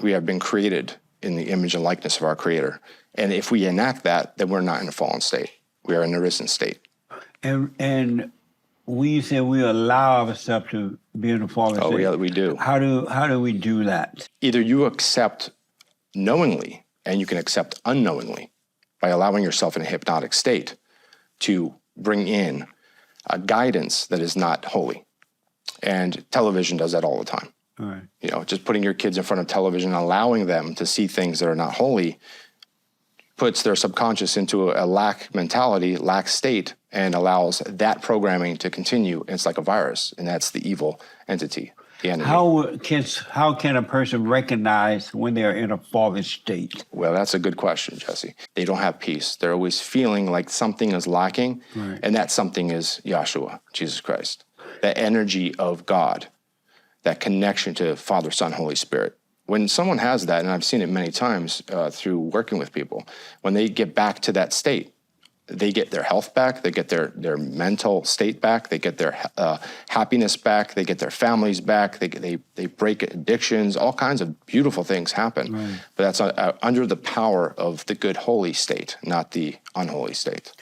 We have been created in the image and likeness of our Creator. And if we enact that, then we're not in a fallen state. We are in a risen state. And we say we allow ourselves to be in a fallen state. Oh, yeah, we do. How do we do that? Either you accept knowingly, and you can accept unknowingly by allowing yourself in a hypnotic state to bring in a guidance that is not holy. And television does that all the time. All right. You know, just putting your kids in front of television, allowing them to see things that are not holy, puts their subconscious into a lack mentality, lack state, and allows that programming to continue. It's like a virus, and that's the evil entity, the enemy. How can a person recognize when they're in a fallen state? Well, that's a good question, Jesse. They don't have peace. They're always feeling like something is lacking, right. And that something is Yahshua, Jesus Christ. That energy of God, that connection to Father, Son, Holy Spirit. When someone has that, and I've seen it many times through working with people, when they get back to that state, they get their health back, they get their mental state back, they get their happiness back, they get their families back, they break addictions, all kinds of beautiful things happen. Right. But that's under the power of the good holy state, not the unholy state.